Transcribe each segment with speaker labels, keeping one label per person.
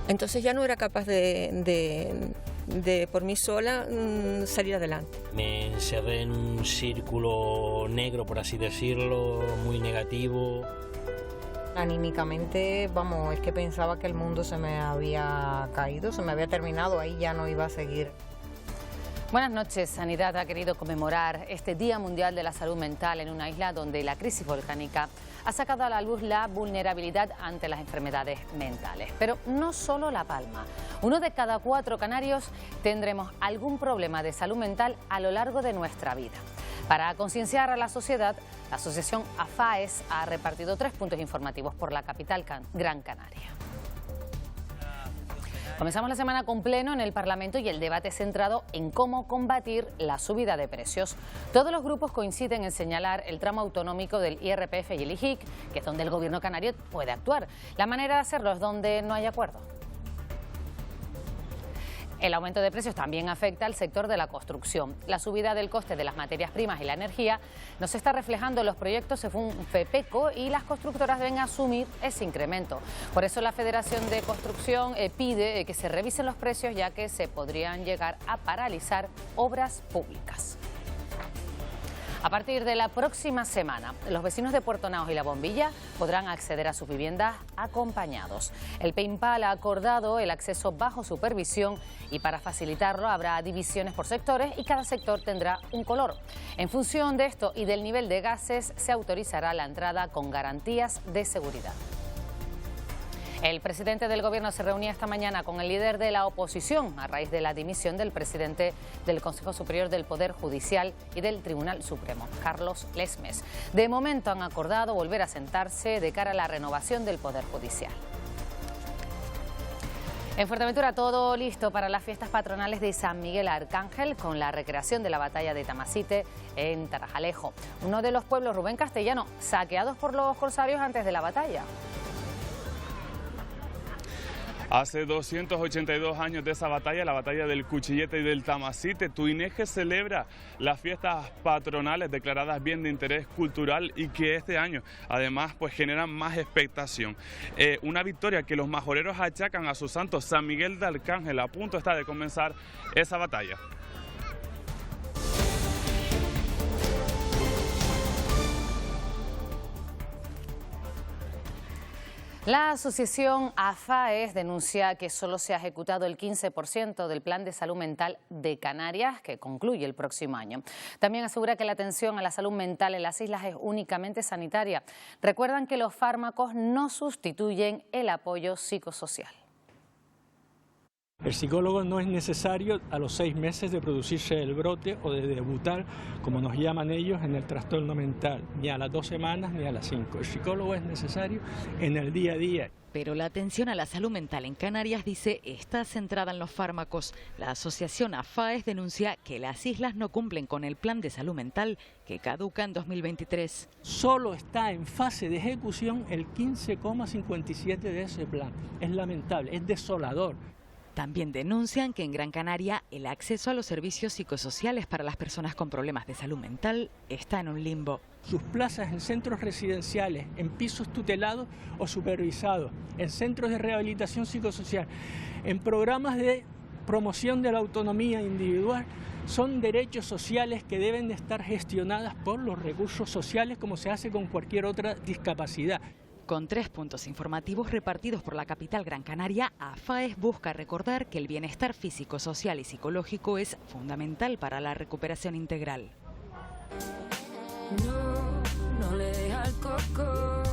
Speaker 1: Entonces ya no era capaz de por mí sola salir adelante.
Speaker 2: Me encerré en un círculo negro, por así decirlo, muy negativo.
Speaker 3: Anímicamente, vamos, es que pensaba que el mundo se me había caído, se me había terminado, ahí ya no iba a seguir.
Speaker 4: Buenas noches. Sanidad ha querido conmemorar este Día Mundial de la Salud Mental en una isla donde la crisis volcánica ha sacado a la luz la vulnerabilidad ante las enfermedades mentales. Pero no solo La Palma. 1 de cada 4 canarios tendremos algún problema de salud mental a lo largo de nuestra vida. Para concienciar a la sociedad, la asociación AFAES ha repartido 3 puntos informativos por la capital Gran Canaria. Comenzamos la semana con pleno en el Parlamento y el debate centrado en cómo combatir la subida de precios. Todos los grupos coinciden en señalar el tramo autonómico del IRPF y el IJIC, que es donde el gobierno canario puede actuar. La manera de hacerlo es donde no hay acuerdo. El aumento de precios también afecta al sector de la construcción. La subida del coste de las materias primas y la energía no se está reflejando en los proyectos según FEPECO y las constructoras deben asumir ese incremento. Por eso la Federación de Construcción pide que se revisen los precios, ya que se podrían llegar a paralizar obras públicas. A partir de la próxima semana, los vecinos de Puerto Naos y La Bombilla podrán acceder a sus viviendas acompañados. El PEIMPAL ha acordado el acceso bajo supervisión y para facilitarlo habrá divisiones por sectores y cada sector tendrá un color. En función de esto y del nivel de gases se autorizará la entrada con garantías de seguridad. El presidente del Gobierno se reunía esta mañana con el líder de la oposición a raíz de la dimisión del presidente del Consejo Superior del Poder Judicial y del Tribunal Supremo, Carlos Lesmes. De momento han acordado volver a sentarse de cara a la renovación del Poder Judicial. En Fuerteventura todo listo para las fiestas patronales de San Miguel Arcángel con la recreación de la batalla de Tamasite en Tarajalejo, uno de los pueblos, Rubén Castellano, saqueados por los corsarios antes de la batalla.
Speaker 5: Hace 282 años de esa batalla, la batalla del Cuchillete y del Tamasite, Tuineje celebra las fiestas patronales declaradas bien de interés cultural y que este año además pues generan más expectación. Una victoria que los majoreros achacan a su santo San Miguel de Arcángel. A punto está de comenzar esa batalla.
Speaker 4: La asociación AFAES denuncia que solo se ha ejecutado el 15% del Plan de Salud Mental de Canarias, que concluye el próximo año. También asegura que la atención a la salud mental en las islas es únicamente sanitaria. Recuerdan que los fármacos no sustituyen el apoyo psicosocial.
Speaker 6: El psicólogo no es necesario a los 6 meses de producirse el brote o de debutar, como nos llaman ellos, en el trastorno mental, ni a las 2 semanas ni a las 5. El psicólogo es necesario en el día a día.
Speaker 7: Pero la atención a la salud mental en Canarias, dice, está centrada en los fármacos. La asociación AFAES denuncia que las islas no cumplen con el plan de salud mental que caduca en 2023.
Speaker 6: Solo está en fase de ejecución el 15,57% de ese plan. Es lamentable, es desolador.
Speaker 7: También denuncian que en Gran Canaria el acceso a los servicios psicosociales para las personas con problemas de salud mental está en un limbo.
Speaker 6: Sus plazas en centros residenciales, en pisos tutelados o supervisados, en centros de rehabilitación psicosocial, en programas de promoción de la autonomía individual, son derechos sociales que deben de estar gestionadas por los recursos sociales como se hace con cualquier otra discapacidad.
Speaker 7: Con 3 puntos informativos repartidos por la capital Gran Canaria, AFAES busca recordar que el bienestar físico, social y psicológico es fundamental para la recuperación integral.
Speaker 8: No le dejes al coco,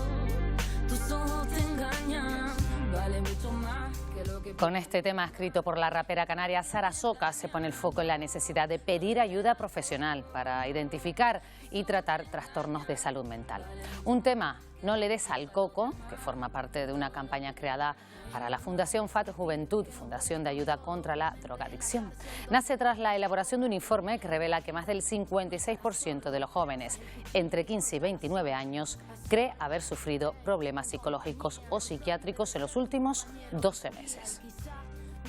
Speaker 8: tus ojos te engañan, vale mucho más que lo que...
Speaker 4: Con este tema escrito por la rapera canaria Sara Soca se pone el foco en la necesidad de pedir ayuda profesional para identificar y tratar trastornos de salud mental. Un tema, No le des al coco, que forma parte de una campaña creada para la Fundación FAT Juventud, Fundación de Ayuda contra la Drogadicción. Nace tras la elaboración de un informe que revela que más del 56% de los jóvenes entre 15 y 29 años cree haber sufrido problemas psicológicos o psiquiátricos en los últimos 12 meses.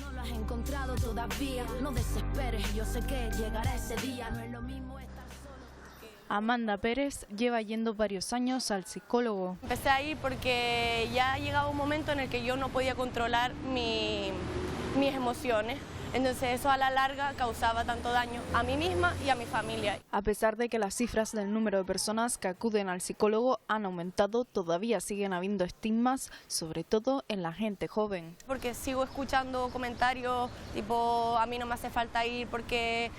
Speaker 8: No lo has encontrado todavía, no desesperes, yo sé que llegará ese día, no es lo mismo estar solo que...
Speaker 9: Amanda Pérez lleva yendo varios años al psicólogo.
Speaker 10: Empecé ahí porque ya llegaba un momento en el que yo no podía controlar mis emociones. Entonces eso a la larga causaba tanto daño a mí misma y a mi familia.
Speaker 9: A pesar de que las cifras del número de personas que acuden al psicólogo han aumentado, todavía siguen habiendo estigmas, sobre todo en la gente joven.
Speaker 10: Porque sigo escuchando comentarios tipo, a mí no me hace falta ir porque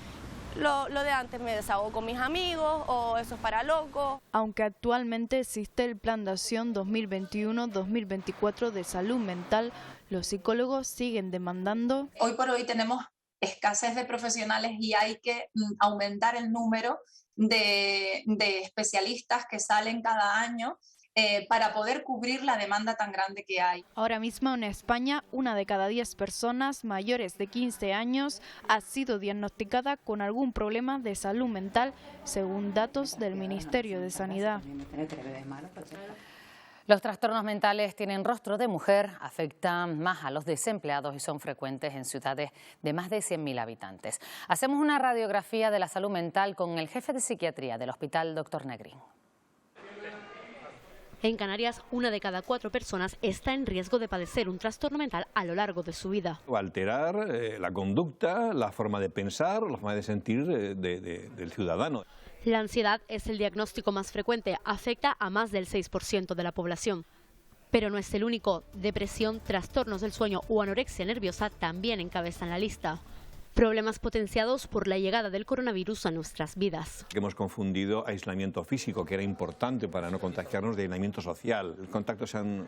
Speaker 10: lo de antes me desahogo con mis amigos o eso es para locos.
Speaker 9: Aunque actualmente existe el Plan de Acción 2021-2024 de salud mental, los psicólogos siguen demandando.
Speaker 11: Hoy por hoy tenemos escasez de profesionales y hay que aumentar el número de especialistas que salen cada año para poder cubrir la demanda tan grande que hay.
Speaker 9: Ahora mismo en España, 1 de cada 10 personas mayores de 15 años ha sido diagnosticada con algún problema de salud mental, según datos del Ministerio de Sanidad.
Speaker 4: Los trastornos mentales tienen rostro de mujer, afectan más a los desempleados y son frecuentes en ciudades de más de 100.000 habitantes. Hacemos una radiografía de la salud mental con el jefe de psiquiatría del Hospital Dr. Negrín.
Speaker 12: En Canarias, 1 de cada 4 personas está en riesgo de padecer un trastorno mental a lo largo de su vida.
Speaker 13: O alterar la conducta, la forma de pensar, la forma de sentir del ciudadano.
Speaker 12: La ansiedad es el diagnóstico más frecuente, afecta a más del 6% de la población. Pero no es el único. Depresión, trastornos del sueño o anorexia nerviosa también encabezan la lista. Problemas potenciados por la llegada del coronavirus a nuestras vidas.
Speaker 13: Hemos confundido aislamiento físico, que era importante para no contagiarnos, de aislamiento social. Los contactos se han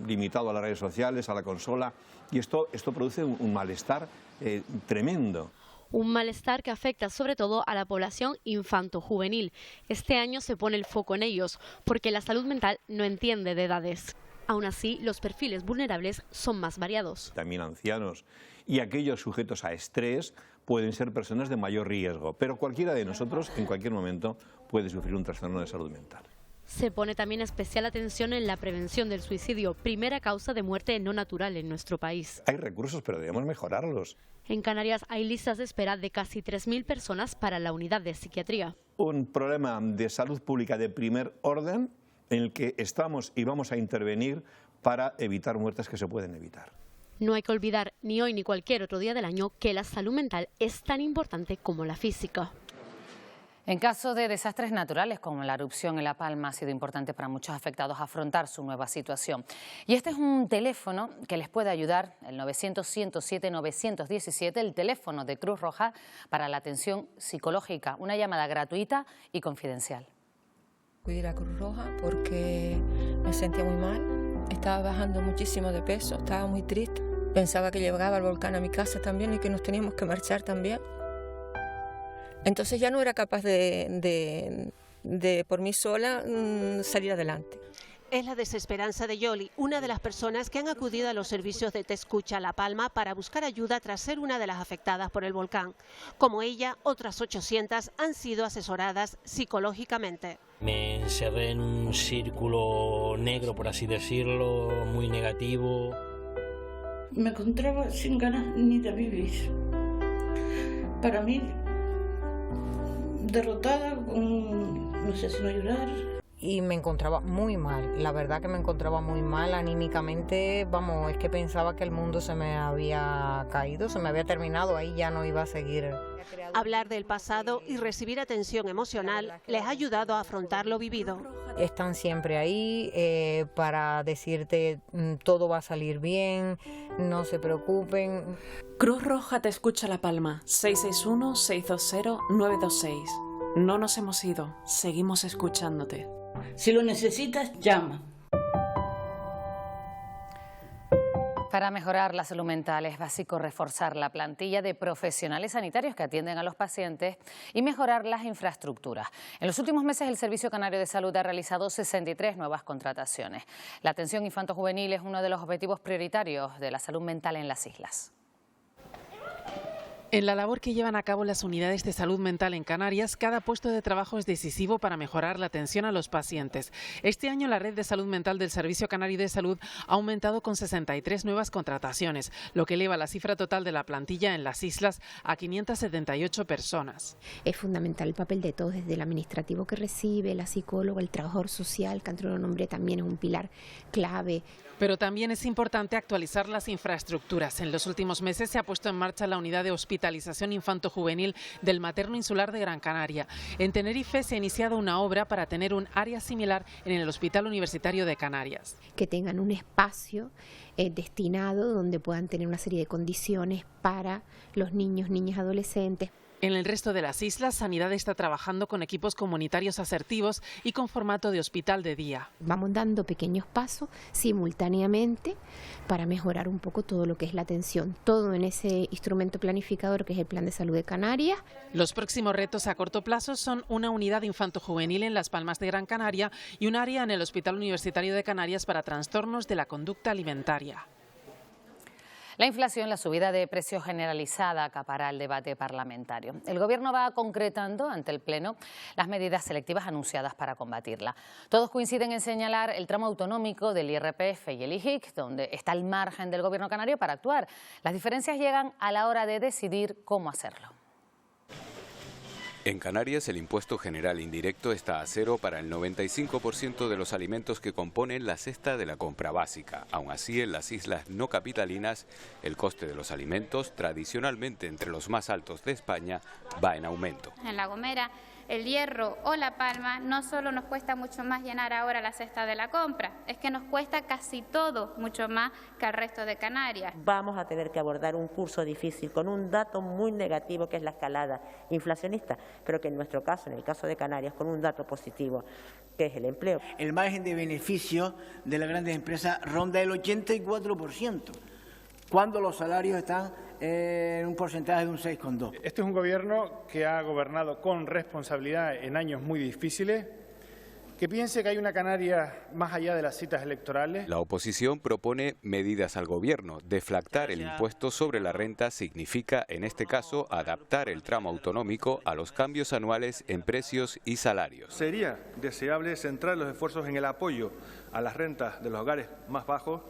Speaker 13: limitado a las redes sociales, a la consola, y esto produce un malestar tremendo.
Speaker 12: Un malestar que afecta sobre todo a la población infanto-juvenil. Este año se pone el foco en ellos, porque la salud mental no entiende de edades. Aún así, los perfiles vulnerables son más variados.
Speaker 13: También ancianos y aquellos sujetos a estrés pueden ser personas de mayor riesgo, pero cualquiera de nosotros en cualquier momento puede sufrir un trastorno de salud mental.
Speaker 12: Se pone también especial atención en la prevención del suicidio, primera causa de muerte no natural en nuestro país.
Speaker 13: Hay recursos, pero debemos mejorarlos.
Speaker 12: En Canarias hay listas de espera de casi 3.000 personas para la unidad de psiquiatría.
Speaker 13: Un problema de salud pública de primer orden en el que estamos y vamos a intervenir para evitar muertes que se pueden evitar.
Speaker 12: No hay que olvidar, ni hoy ni cualquier otro día del año, que la salud mental es tan importante como la física.
Speaker 4: En caso de desastres naturales como la erupción en La Palma, ha sido importante para muchos afectados afrontar su nueva situación. Y este es un teléfono que les puede ayudar, el 900-107-917, el teléfono de Cruz Roja para la atención psicológica, una llamada gratuita y confidencial.
Speaker 1: Acudí a Cruz Roja porque me sentía muy mal, estaba bajando muchísimo de peso, estaba muy triste. Pensaba que llegaba el volcán a mi casa también y que nos teníamos que marchar también. Entonces ya no era capaz de por mí sola salir adelante.
Speaker 14: Es la desesperanza de Yoli, una de las personas que han acudido a los servicios de Te Escucha La Palma para buscar ayuda tras ser una de las afectadas por el volcán. Como ella, otras 800 han sido asesoradas psicológicamente.
Speaker 2: Me encerré en un círculo negro, por así decirlo, muy negativo.
Speaker 15: Me encontraba sin ganas ni de vivir. Para mí, derrotada, no sé si no llorar.
Speaker 3: Y me encontraba muy mal, la verdad que me encontraba muy mal anímicamente, vamos, es que pensaba que el mundo se me había caído, se me había terminado, ahí ya no iba a seguir.
Speaker 14: Hablar del pasado y recibir atención emocional les ha ayudado a afrontar lo vivido.
Speaker 3: Están siempre ahí para decirte todo va a salir bien, no se preocupen.
Speaker 16: Cruz Roja Te Escucha La Palma, 661-620-926. No nos hemos ido, seguimos escuchándote.
Speaker 15: Si lo necesitas, llama.
Speaker 4: Para mejorar la salud mental es básico reforzar la plantilla de profesionales sanitarios que atienden a los pacientes y mejorar las infraestructuras. En los últimos meses el Servicio Canario de Salud ha realizado 63 nuevas contrataciones. La atención infanto-juvenil es uno de los objetivos prioritarios de la salud mental en las islas.
Speaker 16: En la labor que llevan a cabo las unidades de salud mental en Canarias, cada puesto de trabajo es decisivo para mejorar la atención a los pacientes. Este año la red de salud mental del Servicio Canario de Salud ha aumentado con 63 nuevas contrataciones, lo que eleva la cifra total de la plantilla en las islas a 578 personas.
Speaker 17: Es fundamental el papel de todos, desde el administrativo que recibe, la psicóloga, el trabajador social, que antes lo nombré, también es un pilar clave.
Speaker 16: Pero también es importante actualizar las infraestructuras. En los últimos meses se ha puesto en marcha la unidad de hospitalización infanto-juvenil del Materno Insular de Gran Canaria. En Tenerife se ha iniciado una obra para tener un área similar en el Hospital Universitario de Canarias.
Speaker 17: Que tengan un espacio destinado donde puedan tener una serie de condiciones para los niños, niñas, adolescentes.
Speaker 16: En el resto de las islas, Sanidad está trabajando con equipos comunitarios asertivos y con formato de hospital de día.
Speaker 17: Vamos dando pequeños pasos simultáneamente para mejorar un poco todo lo que es la atención, todo en ese instrumento planificador que es el Plan de Salud de Canarias.
Speaker 16: Los próximos retos a corto plazo son una unidad infanto-juvenil en Las Palmas de Gran Canaria y un área en el Hospital Universitario de Canarias para trastornos de la conducta alimentaria.
Speaker 4: La inflación, la subida de precios generalizada acapará el debate parlamentario. El Gobierno va concretando ante el Pleno las medidas selectivas anunciadas para combatirla. Todos coinciden en señalar el tramo autonómico del IRPF y el IJIC, donde está el margen del Gobierno canario para actuar. Las diferencias llegan a la hora de decidir cómo hacerlo.
Speaker 18: En Canarias el impuesto general indirecto está a cero para el 95% de los alimentos que componen la cesta de la compra básica. Aún así, en las islas no capitalinas, el coste de los alimentos, tradicionalmente entre los más altos de España, va en aumento.
Speaker 19: En La Gomera, el Hierro o La Palma no solo nos cuesta mucho más llenar ahora la cesta de la compra, es que nos cuesta casi todo mucho más que al resto de Canarias.
Speaker 20: Vamos a tener que abordar un curso difícil con un dato muy negativo que es la escalada inflacionista, pero que en nuestro caso, en el caso de Canarias, con un dato positivo que es el empleo.
Speaker 21: El margen de beneficio de las grandes empresas ronda el 84%, cuando los salarios están en un porcentaje de un 6,2.
Speaker 22: Este es un gobierno que ha gobernado con responsabilidad en años muy difíciles, que piense que hay una Canarias más allá de las citas electorales.
Speaker 18: La oposición propone medidas al gobierno. Deflactar el impuesto sobre la renta significa, en este caso, adaptar el tramo autonómico a los cambios anuales en precios y salarios.
Speaker 22: Sería deseable centrar los esfuerzos en el apoyo a las rentas de los hogares más bajos,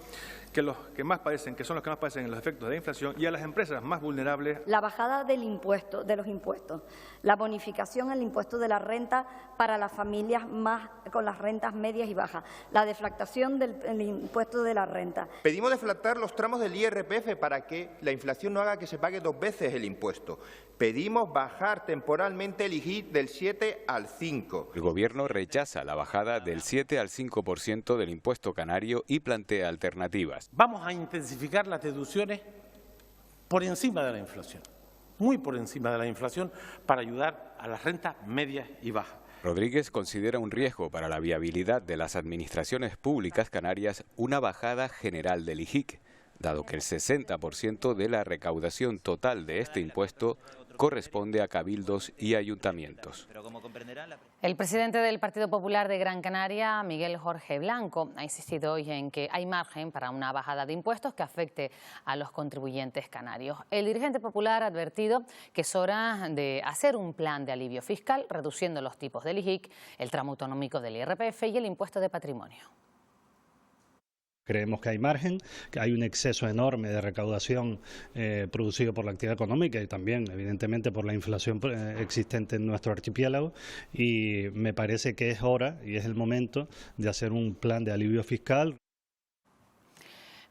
Speaker 22: que los que más padecen, que son los que más padecen los efectos de la inflación, y a las empresas más vulnerables.
Speaker 23: La bajada del impuesto, de los impuestos, la bonificación en el impuesto de la renta para las familias más con las rentas medias y bajas, la deflactación del impuesto de la renta.
Speaker 24: Pedimos deflactar los tramos del IRPF para que la inflación no haga que se pague dos veces el impuesto. Pedimos bajar temporalmente el IJIC del 7 al 5.
Speaker 18: El Gobierno rechaza la bajada del 7 al 5% del impuesto canario y plantea alternativas.
Speaker 25: Vamos a intensificar las deducciones por encima de la inflación, muy por encima de la inflación, para ayudar a las rentas medias y bajas.
Speaker 18: Rodríguez considera un riesgo para la viabilidad de las administraciones públicas canarias una bajada general del IJIC, dado que el 60% de la recaudación total de este impuesto corresponde a cabildos y ayuntamientos.
Speaker 4: El presidente del Partido Popular de Gran Canaria, Miguel Jorge Blanco, ha insistido hoy en que hay margen para una bajada de impuestos que afecte a los contribuyentes canarios. El dirigente popular ha advertido que es hora de hacer un plan de alivio fiscal, reduciendo los tipos del IJIC, el tramo autonómico del IRPF y el impuesto de patrimonio.
Speaker 26: Creemos que hay margen, que hay un exceso enorme de recaudación producido por la actividad económica y también, evidentemente, por la inflación existente en nuestro archipiélago, y me parece que es hora y es el momento de hacer un plan de alivio fiscal.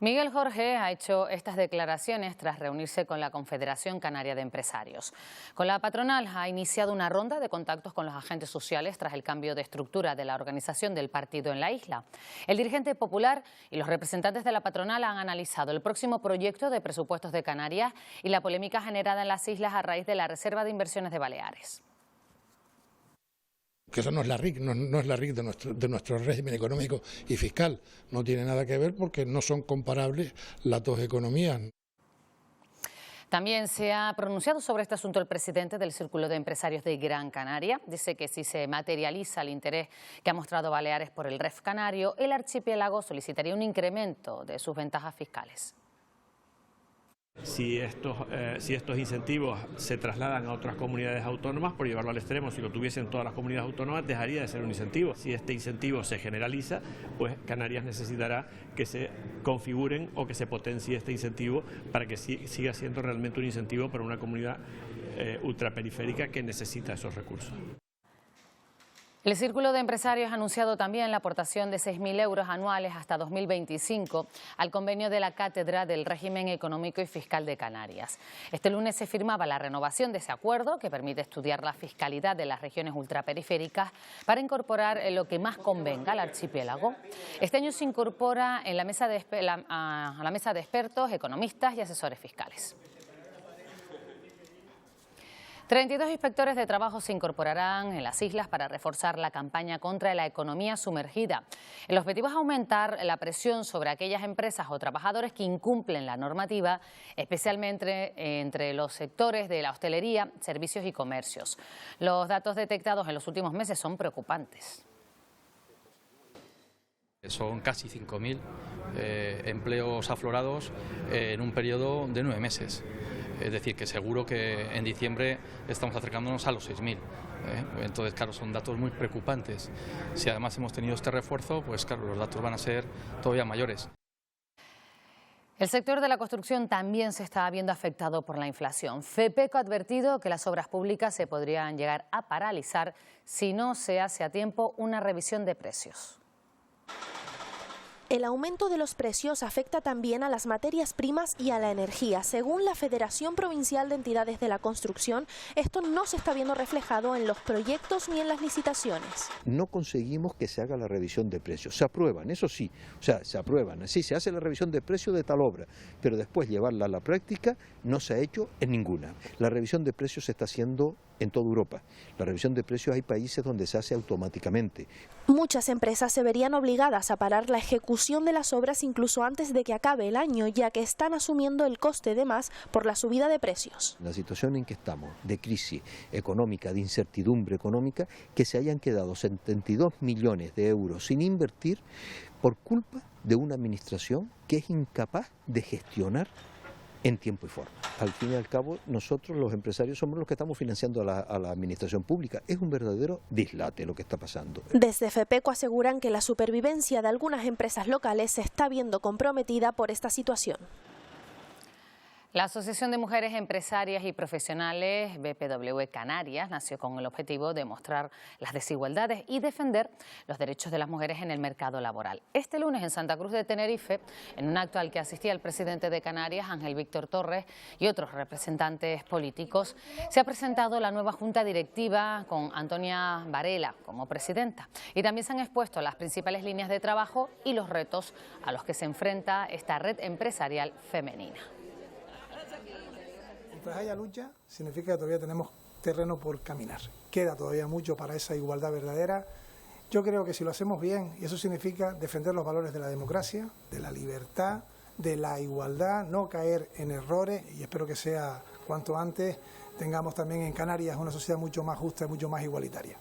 Speaker 4: Miguel Jorge ha hecho estas declaraciones tras reunirse con la Confederación Canaria de Empresarios. Con la patronal ha iniciado una ronda de contactos con los agentes sociales tras el cambio de estructura de la organización del partido en la isla. El dirigente popular y los representantes de la patronal han analizado el próximo proyecto de presupuestos de Canarias y la polémica generada en las islas a raíz de la Reserva de Inversiones de Baleares.
Speaker 27: Que eso no es la RIC, no es la RIC de nuestro régimen económico y fiscal. No tiene nada que ver porque no son comparables las dos economías.
Speaker 4: También se ha pronunciado sobre este asunto el presidente del Círculo de Empresarios de Gran Canaria. Dice que si se materializa el interés que ha mostrado Baleares por el REF canario, el archipiélago solicitaría un incremento de sus ventajas fiscales.
Speaker 5: Si estos incentivos se trasladan a otras comunidades autónomas, por llevarlo al extremo, si lo tuviesen todas las comunidades autónomas, dejaría de ser un incentivo. Si este incentivo se generaliza, pues Canarias necesitará que se configuren o que se potencie este incentivo para que siga siendo realmente un incentivo para una comunidad ultraperiférica que necesita esos recursos.
Speaker 4: El Círculo de Empresarios ha anunciado también la aportación de 6.000 euros anuales hasta 2025 al convenio de la Cátedra del Régimen Económico y Fiscal de Canarias. Este lunes se firmaba la renovación de ese acuerdo que permite estudiar la fiscalidad de las regiones ultraperiféricas para incorporar lo que más convenga al archipiélago. Este año se incorpora en la mesa a la mesa de expertos, economistas y asesores fiscales. 32 inspectores de trabajo se incorporarán en las islas para reforzar la campaña contra la economía sumergida. El objetivo es aumentar la presión sobre aquellas empresas o trabajadores que incumplen la normativa, especialmente entre los sectores de la hostelería, servicios y comercios. Los datos detectados en los últimos meses son preocupantes.
Speaker 6: Son casi 5.000 empleos aflorados en un periodo de 9 meses. Es decir, que seguro que en diciembre estamos acercándonos a los 6.000. Entonces, claro, son datos muy preocupantes. Si además hemos tenido este refuerzo, pues claro, los datos van a ser todavía mayores.
Speaker 4: El sector de la construcción también se está viendo afectado por la inflación. FEPECO ha advertido que las obras públicas se podrían llegar a paralizar si no se hace a tiempo una revisión de precios.
Speaker 7: El aumento de los precios afecta también a las materias primas y a la energía. Según la Federación Provincial de Entidades de la Construcción, esto no se está viendo reflejado en los proyectos ni en las licitaciones.
Speaker 8: No conseguimos que se haga la revisión de precios. Se aprueban, eso sí, o sea, se aprueban. Sí, se hace la revisión de precios de tal obra, pero después llevarla a la práctica no se ha hecho en ninguna. La revisión de precios se está haciendo en toda Europa. La revisión de precios hay países donde se hace automáticamente.
Speaker 7: Muchas empresas se verían obligadas a parar la ejecución de las obras incluso antes de que acabe el año, ya que están asumiendo el coste de más por la subida de precios.
Speaker 8: La situación en que estamos, de crisis económica, de incertidumbre económica, que se hayan quedado 72 millones de euros sin invertir por culpa de una administración que es incapaz de gestionar en tiempo y forma. Al fin y al cabo, nosotros los empresarios somos los que estamos financiando a la administración pública. Es un verdadero dislate lo que está pasando.
Speaker 7: Desde FEPECO aseguran que la supervivencia de algunas empresas locales se está viendo comprometida por esta situación.
Speaker 4: La Asociación de Mujeres Empresarias y Profesionales, BPW Canarias, nació con el objetivo de mostrar las desigualdades y defender los derechos de las mujeres en el mercado laboral. Este lunes en Santa Cruz de Tenerife, en un acto al que asistía el presidente de Canarias, Ángel Víctor Torres, y otros representantes políticos, se ha presentado la nueva junta directiva con Antonia Varela como presidenta. Y también se han expuesto las principales líneas de trabajo y los retos a los que se enfrenta esta red empresarial femenina.
Speaker 9: Mientras haya lucha, significa que todavía tenemos terreno por caminar. Queda todavía mucho para esa igualdad verdadera. Yo creo que si lo hacemos bien, y eso significa defender los valores de la democracia, de la libertad, de la igualdad, no caer en errores, y espero que sea cuanto antes, tengamos también en Canarias una sociedad mucho más justa y mucho más igualitaria.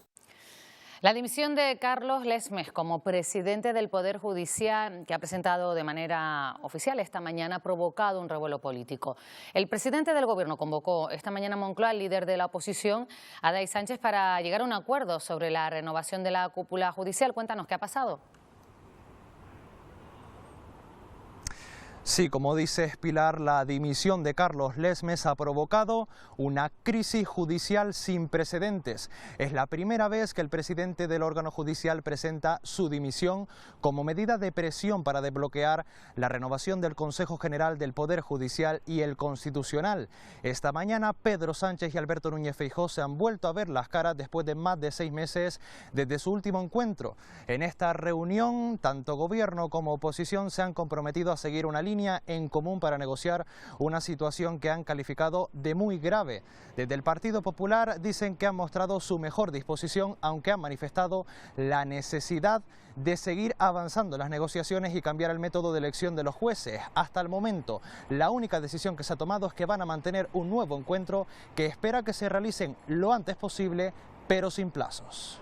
Speaker 4: La dimisión de Carlos Lesmes como presidente del Poder Judicial, que ha presentado de manera oficial esta mañana, ha provocado un revuelo político. El presidente del Gobierno convocó esta mañana a Moncloa al líder de la oposición, Adai Sánchez, para llegar a un acuerdo sobre la renovación de la cúpula judicial. Cuéntanos qué ha pasado.
Speaker 10: Sí, como dices, Pilar, la dimisión de Carlos Lesmes ha provocado una crisis judicial sin precedentes. Es la primera vez que el presidente del órgano judicial presenta su dimisión como medida de presión para desbloquear la renovación del Consejo General del Poder Judicial y el Constitucional. Esta mañana Pedro Sánchez y Alberto Núñez Feijóo se han vuelto a ver las caras después de más de 6 meses desde su último encuentro. En esta reunión, tanto gobierno como oposición se han comprometido a seguir una línea en común para negociar una situación que han calificado de muy grave. Desde el Partido Popular dicen que han mostrado su mejor disposición, aunque han manifestado la necesidad de seguir avanzando en las negociaciones y cambiar el método de elección de los jueces. Hasta el momento, la única decisión que se ha tomado es que van a mantener un nuevo encuentro que espera que se realicen lo antes posible, pero sin plazos.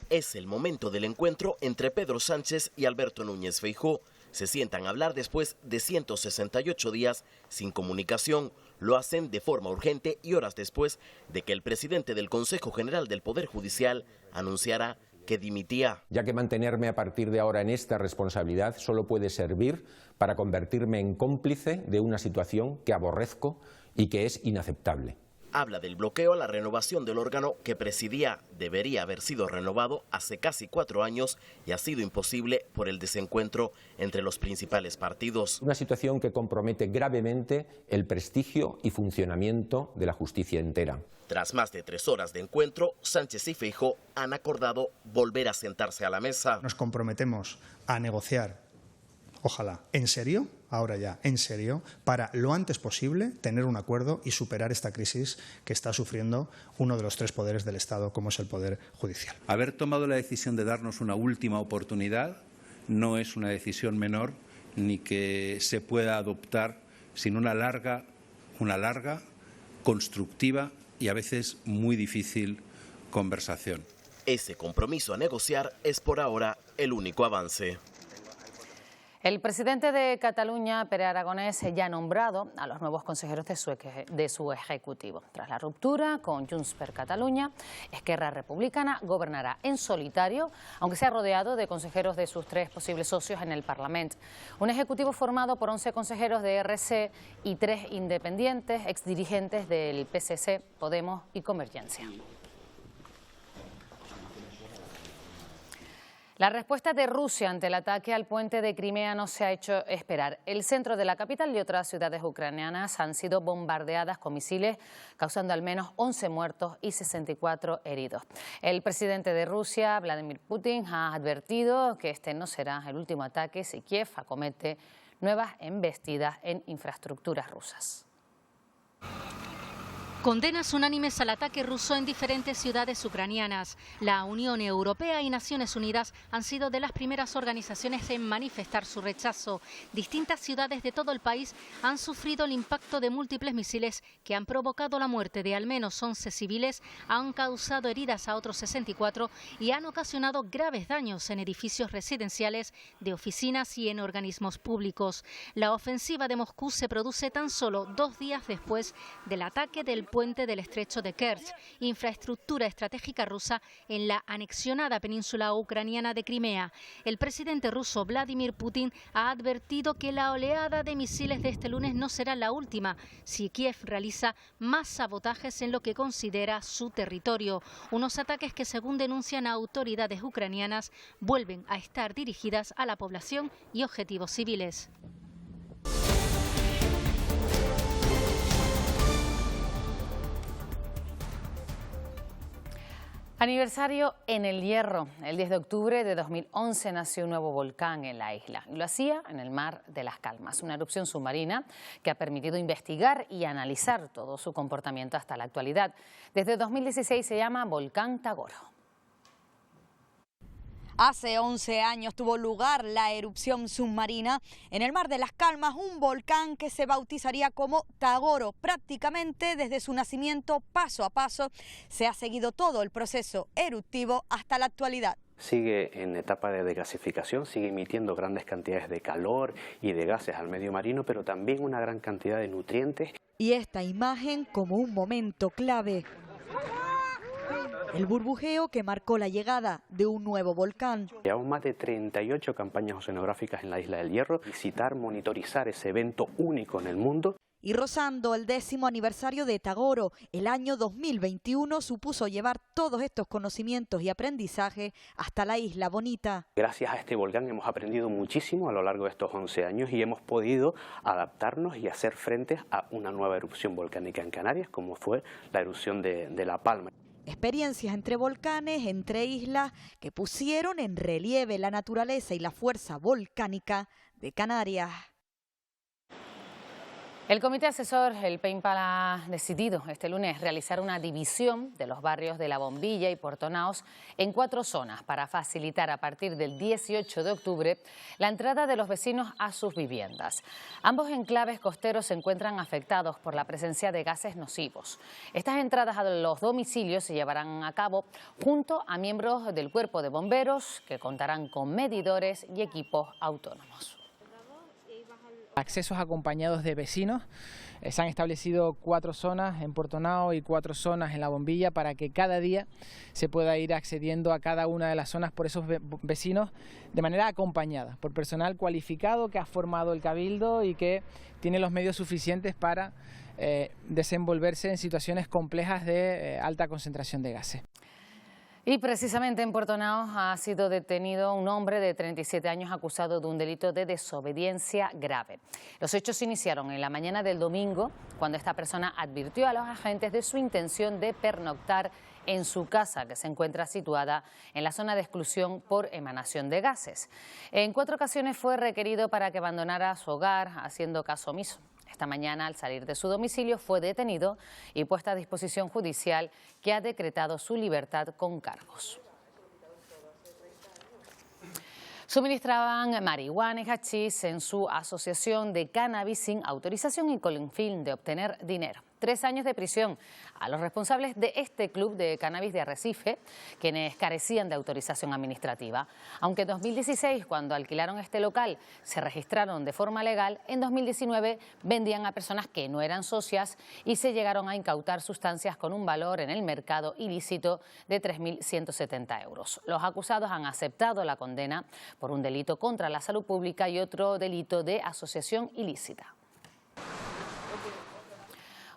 Speaker 11: Es el momento del encuentro entre Pedro Sánchez y Alberto Núñez Feijóo.
Speaker 1: se sientan a hablar después de 168 días sin comunicación. Lo hacen de forma urgente y horas después de que el presidente del Consejo General del Poder Judicial anunciara que dimitía.
Speaker 2: Ya que mantenerme a partir de ahora en esta responsabilidad solo puede servir para convertirme en cómplice de una situación que aborrezco y que es inaceptable.
Speaker 1: Habla del bloqueo a la renovación del órgano que presidía. Debería haber sido renovado hace casi 4 años y ha sido imposible por el desencuentro entre los principales partidos.
Speaker 2: Una situación que compromete gravemente el prestigio y funcionamiento de la justicia entera.
Speaker 1: Tras más de 3 horas de encuentro, Sánchez y Feijóo han acordado volver a sentarse a la mesa.
Speaker 3: Nos comprometemos a negociar, ojalá, en serio, ahora ya, en serio, para lo antes posible tener un acuerdo y superar esta crisis que está sufriendo uno de los 3 poderes del Estado, como es el Poder Judicial.
Speaker 11: Haber tomado la decisión de darnos una última oportunidad no es una decisión menor ni que se pueda adoptar sin una larga, constructiva y a veces muy difícil conversación.
Speaker 1: Ese compromiso a negociar es por ahora el único avance.
Speaker 4: El presidente de Cataluña, Pere Aragonès, ya ha nombrado a los nuevos consejeros de su ejecutivo. Tras la ruptura con Junts per Catalunya, Esquerra Republicana gobernará en solitario, aunque sea rodeado de consejeros de sus 3 posibles socios en el Parlamento. Un ejecutivo formado por 11 consejeros de RC y 3 independientes, exdirigentes del PSC, Podemos y Convergencia. La respuesta de Rusia ante el ataque al puente de Crimea no se ha hecho esperar. El centro de la capital y otras ciudades ucranianas han sido bombardeadas con misiles, causando al menos 11 muertos y 64 heridos. El presidente de Rusia, Vladimir Putin, ha advertido que este no será el último ataque si Kiev acomete nuevas embestidas en infraestructuras rusas.
Speaker 12: Condenas unánimes al ataque ruso en diferentes ciudades ucranianas. La Unión Europea y Naciones Unidas han sido de las primeras organizaciones en manifestar su rechazo. Distintas ciudades de todo el país han sufrido el impacto de múltiples misiles que han provocado la muerte de al menos 11 civiles, han causado heridas a otros 64 y han ocasionado graves daños en edificios residenciales, de oficinas y en organismos públicos. La ofensiva de Moscú se produce tan solo 2 días después del ataque del puente del estrecho de Kerch, infraestructura estratégica rusa en la anexionada península ucraniana de Crimea. El presidente ruso Vladimir Putin ha advertido que la oleada de misiles de este lunes no será la última si Kiev realiza más sabotajes en lo que considera su territorio. Unos ataques que, según denuncian autoridades ucranianas, vuelven a estar dirigidas a la población y objetivos civiles.
Speaker 4: Aniversario en El Hierro. El 10 de octubre de 2011 nació un nuevo volcán en la isla. Lo hacía en el Mar de las Calmas, una erupción submarina que ha permitido investigar y analizar todo su comportamiento hasta la actualidad. Desde 2016 se llama Volcán Tagoro.
Speaker 13: Hace 11 años tuvo lugar la erupción submarina en el Mar de las Calmas, un volcán que se bautizaría como Tagoro. Prácticamente desde su nacimiento, paso a paso, se ha seguido todo el proceso eruptivo hasta la actualidad.
Speaker 14: Sigue en etapa de desgasificación, sigue emitiendo grandes cantidades de calor y de gases al medio marino, pero también una gran cantidad de nutrientes.
Speaker 13: Y esta imagen como un momento clave. El burbujeo que marcó la llegada de un nuevo volcán.
Speaker 14: Llevamos más de 38 campañas oceanográficas en la isla del Hierro, visitar, monitorizar ese evento único en el mundo.
Speaker 13: Y rozando el 10º aniversario de Tagoro, el año 2021 supuso llevar todos estos conocimientos y aprendizaje hasta la Isla Bonita.
Speaker 14: Gracias a este volcán hemos aprendido muchísimo a lo largo de estos 11 años y hemos podido adaptarnos y hacer frente a una nueva erupción volcánica en Canarias, como fue la erupción de La Palma.
Speaker 13: Experiencias entre volcanes, entre islas, que pusieron en relieve la naturaleza y la fuerza volcánica de Canarias.
Speaker 4: El comité asesor, el PEIMPAL, ha decidido este lunes realizar una división de los barrios de La Bombilla y Puerto Naos en 4 zonas para facilitar a partir del 18 de octubre la entrada de los vecinos a sus viviendas. Ambos enclaves costeros se encuentran afectados por la presencia de gases nocivos. Estas entradas a los domicilios se llevarán a cabo junto a miembros del Cuerpo de Bomberos que contarán con medidores y equipos autónomos.
Speaker 15: Accesos acompañados de vecinos. Se han establecido 4 zonas en Puerto Nao y 4 zonas en La Bombilla para que cada día se pueda ir accediendo a cada una de las zonas por esos vecinos de manera acompañada, por personal cualificado que ha formado el Cabildo y que tiene los medios suficientes para desenvolverse en situaciones complejas de alta concentración de gases.
Speaker 4: Y precisamente en Puerto Nao ha sido detenido un hombre de 37 años acusado de un delito de desobediencia grave. Los hechos se iniciaron en la mañana del domingo, cuando esta persona advirtió a los agentes de su intención de pernoctar en su casa, que se encuentra situada en la zona de exclusión por emanación de gases. En 4 ocasiones fue requerido para que abandonara su hogar, haciendo caso omiso. Esta mañana, al salir de su domicilio, fue detenido y puesto a disposición judicial, que ha decretado su libertad con cargos. Suministraban marihuana y hachís en su asociación de cannabis sin autorización y con el fin de obtener dinero. 3 años de prisión a los responsables de este club de cannabis de Arrecife, quienes carecían de autorización administrativa. Aunque en 2016, cuando alquilaron este local, se registraron de forma legal, en 2019 vendían a personas que no eran socias y se llegaron a incautar sustancias con un valor en el mercado ilícito de 3.170 euros. Los acusados han aceptado la condena por un delito contra la salud pública y otro delito de asociación ilícita.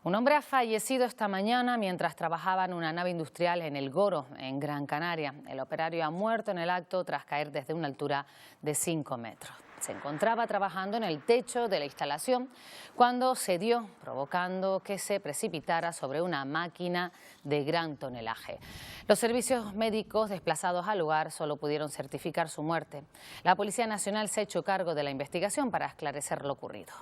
Speaker 4: Un hombre ha fallecido esta mañana mientras trabajaba en una nave industrial en El Goro, en Gran Canaria. El operario ha muerto en el acto tras caer desde una altura de 5 metros. Se encontraba trabajando en el techo de la instalación cuando cedió, provocando que se precipitara sobre una máquina de gran tonelaje. Los servicios médicos desplazados al lugar solo pudieron certificar su muerte. La Policía Nacional se ha hecho cargo de la investigación para esclarecer lo ocurrido.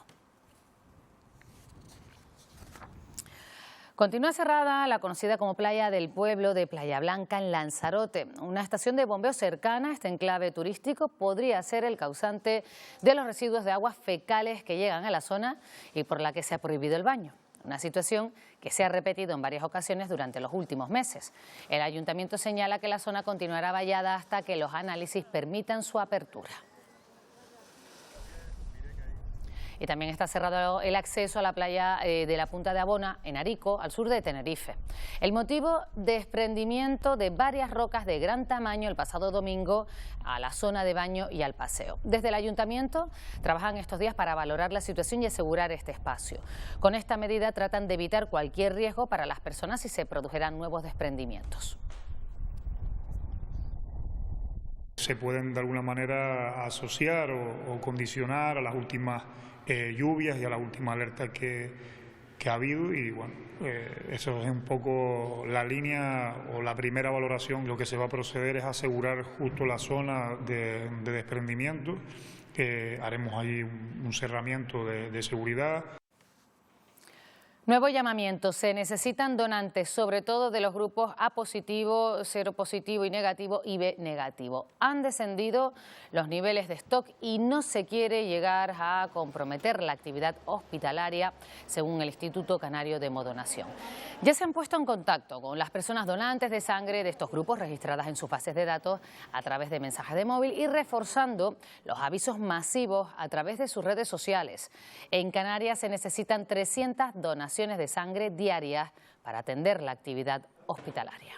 Speaker 4: Continúa cerrada la conocida como Playa del Pueblo de Playa Blanca en Lanzarote. Una estación de bombeo cercana a este enclave turístico podría ser el causante de los residuos de aguas fecales que llegan a la zona y por la que se ha prohibido el baño. Una situación que se ha repetido en varias ocasiones durante los últimos meses. El ayuntamiento señala que la zona continuará vallada hasta que los análisis permitan su apertura. Y también está cerrado el acceso a la playa de la Punta de Abona, en Arico, al sur de Tenerife. El motivo, desprendimiento de varias rocas de gran tamaño el pasado domingo a la zona de baño y al paseo. Desde el ayuntamiento trabajan estos días para valorar la situación y asegurar este espacio. Con esta medida tratan de evitar cualquier riesgo para las personas si se produjeran nuevos desprendimientos.
Speaker 16: Se pueden de alguna manera asociar o condicionar a las últimas lluvias y a la última alerta que ha habido y bueno, eso es un poco la línea o la primera valoración. Lo que se va a proceder es asegurar justo la zona de desprendimiento, haremos ahí un cerramiento de seguridad.
Speaker 4: Nuevo llamamiento. Se necesitan donantes, sobre todo de los grupos A positivo, cero positivo y negativo y B negativo. Han descendido los niveles de stock y no se quiere llegar a comprometer la actividad hospitalaria, según el Instituto Canario de Hemodonación. Ya se han puesto en contacto con las personas donantes de sangre de estos grupos registradas en sus bases de datos a través de mensajes de móvil y reforzando los avisos masivos a través de sus redes sociales. En Canarias se necesitan 300 donaciones de sangre diarias para atender la actividad hospitalaria.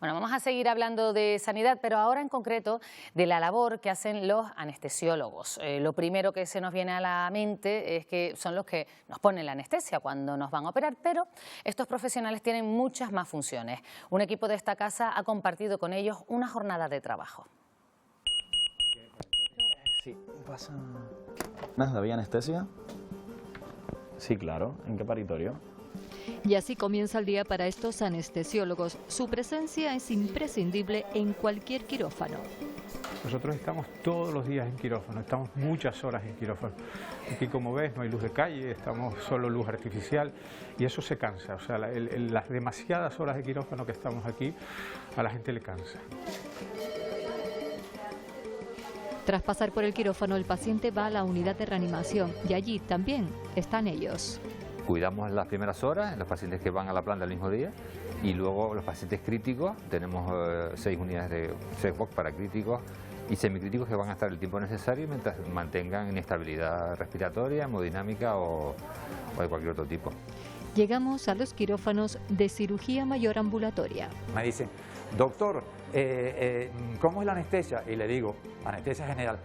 Speaker 4: Bueno, vamos a seguir hablando de sanidad, pero ahora en concreto de la labor que hacen los anestesiólogos. Lo primero que se nos viene a la mente es que son los que nos ponen la anestesia cuando nos van a operar, pero estos profesionales tienen muchas más funciones. Un equipo de esta casa ha compartido con ellos una jornada de trabajo.
Speaker 17: Sí, pasa. ¿Nada? ¿Había anestesia? Sí, claro. ¿En qué paritorio?
Speaker 19: Y así comienza el día para estos anestesiólogos. Su presencia es imprescindible en cualquier quirófano.
Speaker 20: Nosotros estamos todos los días en quirófano, estamos muchas horas en quirófano. Aquí, como ves, no hay luz de calle, estamos solo luz artificial y eso se cansa. O sea, las demasiadas horas de quirófano que estamos aquí, a la gente le cansa.
Speaker 19: Tras pasar por el quirófano, el paciente va a la unidad de reanimación y allí también están ellos.
Speaker 21: Cuidamos las primeras horas, los pacientes que van a la planta el mismo día y luego los pacientes críticos, tenemos 6 unidades de 6 box para críticos y semicríticos que van a estar el tiempo necesario mientras mantengan inestabilidad respiratoria, hemodinámica o de cualquier otro tipo.
Speaker 19: Llegamos a los quirófanos de cirugía mayor ambulatoria.
Speaker 18: Me dicen, doctor, ¿cómo es la anestesia? Y le digo, anestesia general.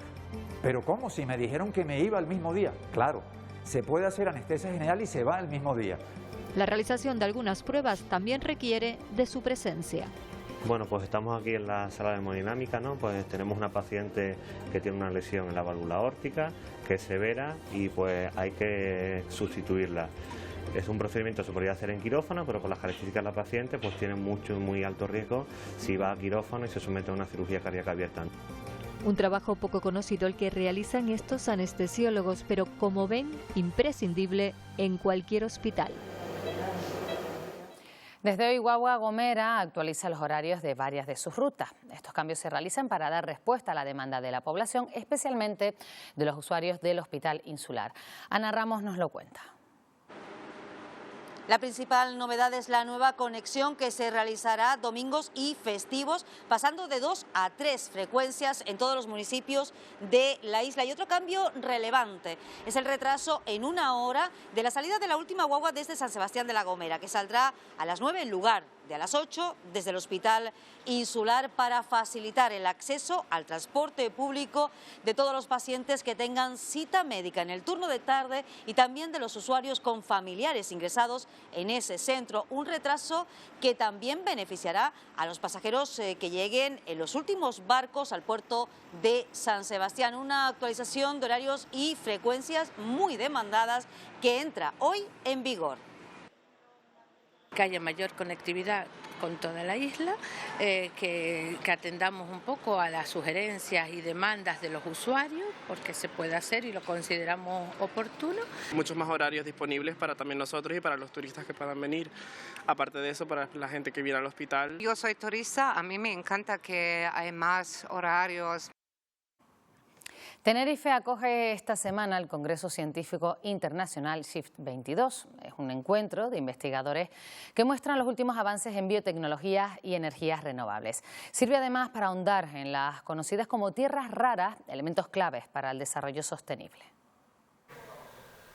Speaker 18: ¿Pero cómo? Si me dijeron que me iba el mismo día. Claro, se puede hacer anestesia general y se va el mismo día.
Speaker 19: La realización de algunas pruebas también requiere de su presencia.
Speaker 22: Bueno, pues estamos aquí en la sala de hemodinámica, ¿no? Pues tenemos una paciente que tiene una lesión en la válvula aórtica, que es severa y pues hay que sustituirla. Es un procedimiento que se podría hacer en quirófano, pero con las características de la paciente pues tiene muy alto riesgo si va a quirófano y se somete a una cirugía cardíaca abierta.
Speaker 19: Un trabajo poco conocido el que realizan estos anestesiólogos, pero como ven, imprescindible en cualquier hospital.
Speaker 4: Desde hoy, Guagua Gomera actualiza los horarios de varias de sus rutas. Estos cambios se realizan para dar respuesta a la demanda de la población, especialmente de los usuarios del Hospital Insular. Ana Ramos nos lo cuenta.
Speaker 23: La principal novedad es la nueva conexión que se realizará domingos y festivos, pasando de 2 a 3 frecuencias en todos los municipios de la isla. Y otro cambio relevante es el retraso en 1 hora de la salida de la última guagua desde San Sebastián de la Gomera, que saldrá a las 9 en lugar de a las 8 desde el Hospital Insular, para facilitar el acceso al transporte público de todos los pacientes que tengan cita médica en el turno de tarde y también de los usuarios con familiares ingresados en ese centro. Un retraso que también beneficiará a los pasajeros que lleguen en los últimos barcos al puerto de San Sebastián. Una actualización de horarios y frecuencias muy demandadas que entra hoy en vigor.
Speaker 24: Que haya mayor conectividad con toda la isla, que atendamos un poco a las sugerencias y demandas de los usuarios, porque se puede hacer y lo consideramos oportuno.
Speaker 25: Muchos más horarios disponibles para también nosotros y para los turistas que puedan venir. Aparte de eso, para la gente que viene al hospital.
Speaker 26: Yo soy turista, a mí me encanta que hay más horarios.
Speaker 4: Tenerife acoge esta semana el Congreso Científico Internacional Shift 22. Es un encuentro de investigadores que muestran los últimos avances en biotecnologías y energías renovables. Sirve además para ahondar en las conocidas como tierras raras, elementos claves para el desarrollo sostenible.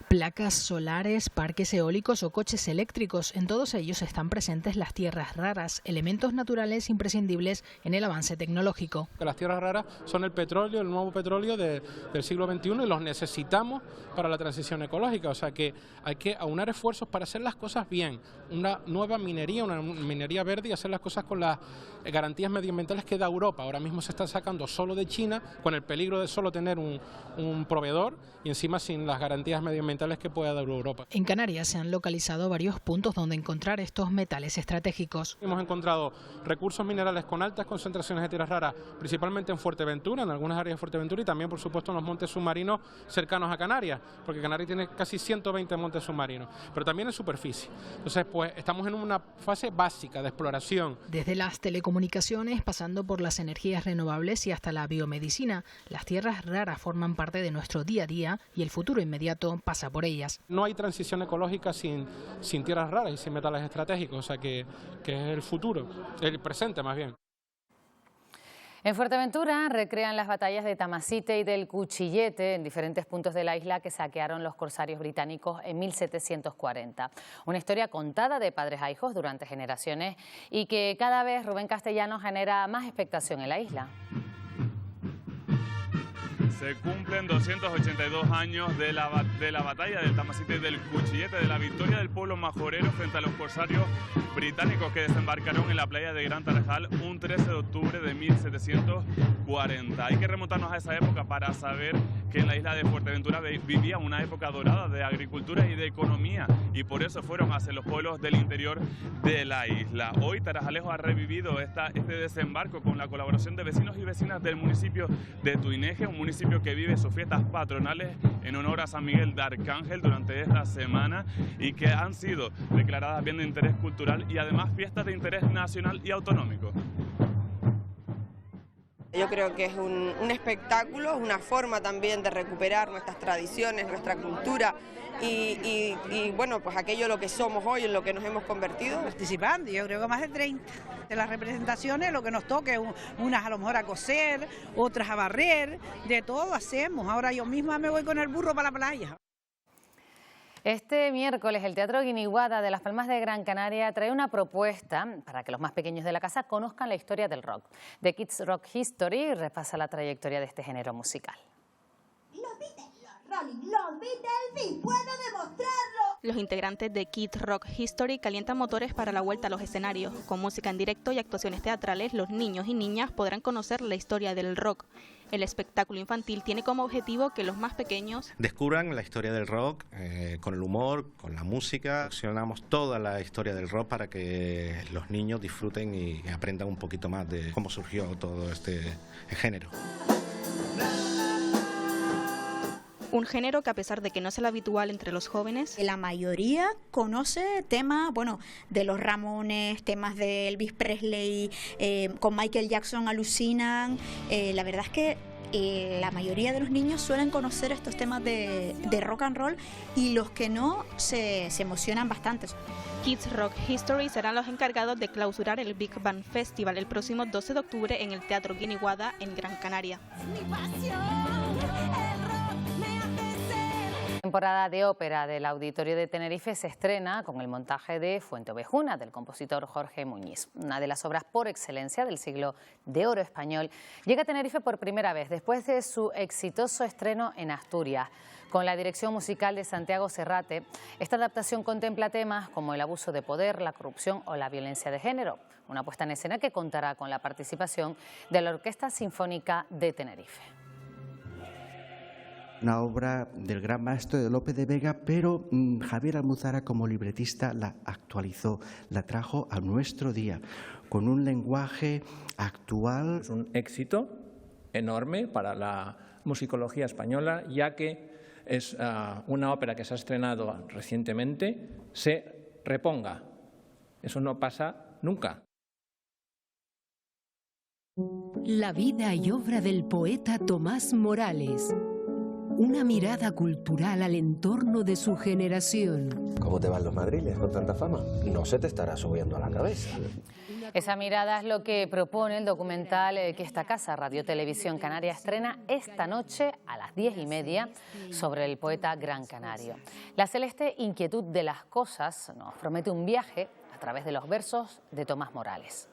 Speaker 27: Placas solares, parques eólicos o coches eléctricos, en todos ellos están presentes las tierras raras, elementos naturales imprescindibles en el avance tecnológico.
Speaker 28: Las tierras raras son el petróleo, el nuevo petróleo del siglo XXI, y los necesitamos para la transición ecológica, o sea que hay que aunar esfuerzos para hacer las cosas bien, una nueva minería, una minería verde, y hacer las cosas con las garantías medioambientales que da Europa. Ahora mismo se está sacando solo de China, con el peligro de solo tener un proveedor y encima sin las garantías medioambientales que pueda dar Europa.
Speaker 27: En Canarias se han localizado varios puntos donde encontrar estos metales estratégicos.
Speaker 28: Hemos encontrado recursos minerales con altas concentraciones de tierras raras, principalmente en Fuerteventura, en algunas áreas de Fuerteventura, y también, por supuesto, en los montes submarinos cercanos a Canarias, porque Canarias tiene casi 120 montes submarinos, pero también en superficie. Entonces, pues estamos en una fase básica de exploración.
Speaker 27: Desde las telecomunicaciones, pasando por las energías renovables y hasta la biomedicina, las tierras raras forman parte de nuestro día a día y el futuro inmediato pasa por ellas.
Speaker 28: No hay transición ecológica sin tierras raras y sin metales estratégicos, o sea que es el futuro, el presente más bien.
Speaker 4: En Fuerteventura recrean las batallas de Tamasite y del Cuchillete en diferentes puntos de la isla que saquearon los corsarios británicos en 1740. Una historia contada de padres a hijos durante generaciones y que cada vez Rubén Castellano genera más expectación en la isla.
Speaker 29: Se cumplen 282 años de la batalla del Tamasite y del Cuchillete, de la victoria del pueblo majorero frente a los corsarios británicos que desembarcaron en la playa de Gran Tarajal un 13 de octubre de 1740. Hay que remontarnos a esa época para saber que en la isla de Fuerteventura vivía una época dorada de agricultura y de economía, y por eso fueron hacia los pueblos del interior de la isla. Hoy Tarajalejo ha revivido este desembarco con la colaboración de vecinos y vecinas del municipio de Tuineje, un municipio que vive sus fiestas patronales en honor a San Miguel de Arcángel durante esta semana y que han sido declaradas bien de interés cultural y además fiestas de interés nacional y autonómico.
Speaker 2: Yo creo que es un espectáculo, es una forma también de recuperar nuestras tradiciones, nuestra cultura y bueno, pues aquello lo que somos hoy, en lo que nos hemos convertido.
Speaker 3: Participando, yo creo que más de 30. De las representaciones lo que nos toque, unas a lo mejor a coser, otras a barrer, de todo hacemos. Ahora yo misma me voy con el burro para la playa.
Speaker 4: Este miércoles el Teatro Guiniguada de Las Palmas de Gran Canaria trae una propuesta para que los más pequeños de la casa conozcan la historia del rock. The Kids Rock History repasa la trayectoria de este género musical.
Speaker 5: Los Beatles, los Rolling, los Beatles, y puedo demostrarlo.
Speaker 6: Los integrantes de Kids Rock History calientan motores para la vuelta a los escenarios. Con música en directo y actuaciones teatrales, los niños y niñas podrán conocer la historia del rock. El espectáculo infantil tiene como objetivo que los más pequeños
Speaker 7: descubran la historia del rock con el humor, con la música. Accionamos toda la historia del rock para que los niños disfruten y aprendan un poquito más de cómo surgió todo este género.
Speaker 6: Un género que, a pesar de que no es el habitual entre los jóvenes,
Speaker 8: la mayoría conoce temas, bueno, de los Ramones, temas de Elvis Presley, con Michael Jackson alucinan. La verdad es que la mayoría de los niños suelen conocer estos temas de rock and roll y los que no se emocionan bastante.
Speaker 6: Kids Rock History serán los encargados de clausurar el Big Band Festival el próximo 12 de octubre en el Teatro Guiniguada en Gran Canaria.
Speaker 4: La temporada de ópera del Auditorio de Tenerife se estrena con el montaje de Fuenteovejuna del compositor Jorge Muñiz. Una de las obras por excelencia del siglo de oro español llega a Tenerife por primera vez después de su exitoso estreno en Asturias. Con la dirección musical de Santiago Serrate, esta adaptación contempla temas como el abuso de poder, la corrupción o la violencia de género. Una puesta en escena que contará con la participación de la Orquesta Sinfónica de Tenerife.
Speaker 9: Una obra del gran maestro de Lope de Vega, pero Javier Almuzara como libretista la actualizó, la trajo a nuestro día, con un lenguaje actual.
Speaker 10: Es un éxito enorme para la musicología española, ya que es una ópera que se ha estrenado recientemente, se reponga. Eso no pasa nunca.
Speaker 11: La vida y obra del poeta Tomás Morales. Una mirada cultural al entorno de su generación.
Speaker 30: ¿Cómo te van los madriles con tanta fama? No se te estará subiendo a la cabeza.
Speaker 4: Esa mirada es lo que propone el documental que esta casa, Radio Televisión Canaria, estrena esta noche a las 10:30 sobre el poeta gran canario. La celeste inquietud de las cosas nos promete un viaje a través de los versos de Tomás Morales.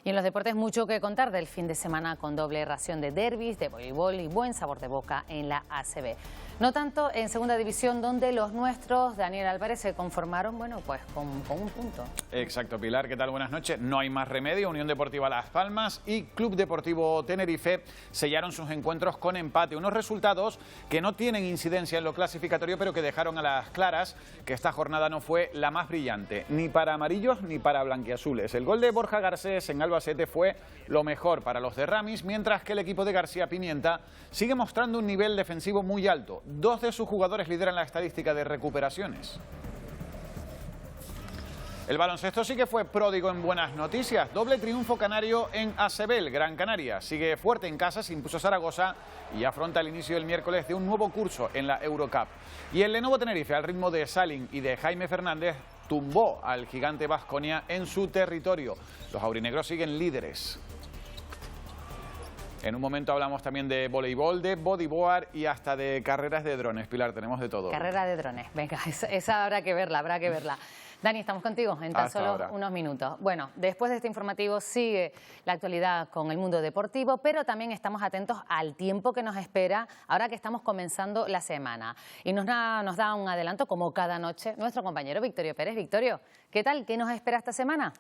Speaker 4: Y en los deportes mucho que contar del fin de semana con doble ración de derbis, de voleibol y buen sabor de boca en la ACB. No tanto en segunda división, donde los nuestros, Daniel Álvarez, se conformaron, bueno, pues con un punto.
Speaker 31: Exacto, Pilar, ¿qué tal? Buenas noches. No hay más remedio. Unión Deportiva Las Palmas y Club Deportivo Tenerife sellaron sus encuentros con empate. Unos resultados que no tienen incidencia en lo clasificatorio, pero que dejaron a las claras que esta jornada no fue la más brillante, ni para amarillos ni para blanquiazules. El gol de Borja Garcés en Albacete fue lo mejor para los de Ramis, mientras que el equipo de García Pimienta sigue mostrando un nivel defensivo muy alto. 2 de sus jugadores lideran la estadística de recuperaciones. El baloncesto sí que fue pródigo en buenas noticias. Doble triunfo canario en ACB. Gran Canaria sigue fuerte en casa, se impuso Zaragoza y afronta el inicio del miércoles de un nuevo curso en la Eurocup. Y el Lenovo Tenerife, al ritmo de Salin y de Jaime Fernández, tumbó al gigante Baskonia en su territorio. Los aurinegros siguen líderes. En un momento hablamos también de voleibol, de bodyboard y hasta de carreras de drones. Pilar, tenemos de todo.
Speaker 4: Carrera de drones, venga, esa habrá que verla, Dani, estamos contigo en tan solo unos minutos. Bueno, después de este informativo sigue la actualidad con el mundo deportivo, pero también estamos atentos al tiempo que nos espera ahora que estamos comenzando la semana. Y nos da un adelanto, como cada noche, nuestro compañero Victorio Pérez. Victorio, ¿qué tal? ¿Qué nos espera esta semana?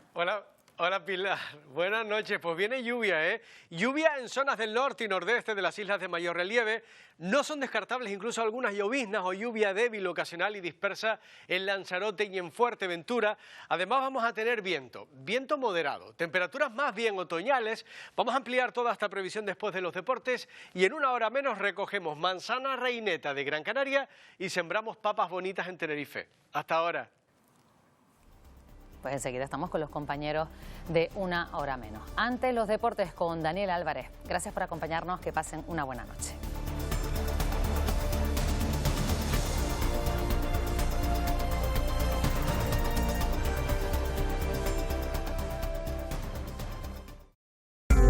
Speaker 32: Hola Pilar, buenas noches. Pues viene lluvia, ¿eh? Lluvia en zonas del norte y nordeste de las islas de mayor relieve. No son descartables incluso algunas lloviznas o lluvia débil, ocasional y dispersa en Lanzarote y en Fuerteventura. Además vamos a tener viento moderado, temperaturas más bien otoñales. Vamos a ampliar toda esta previsión después de los deportes y en una hora menos recogemos manzana reineta de Gran Canaria y sembramos papas bonitas en Tenerife. Hasta ahora.
Speaker 4: pues enseguida estamos con los compañeros de Una Hora Menos. Antes los deportes con Daniel Álvarez. Gracias por acompañarnos, que pasen una buena noche.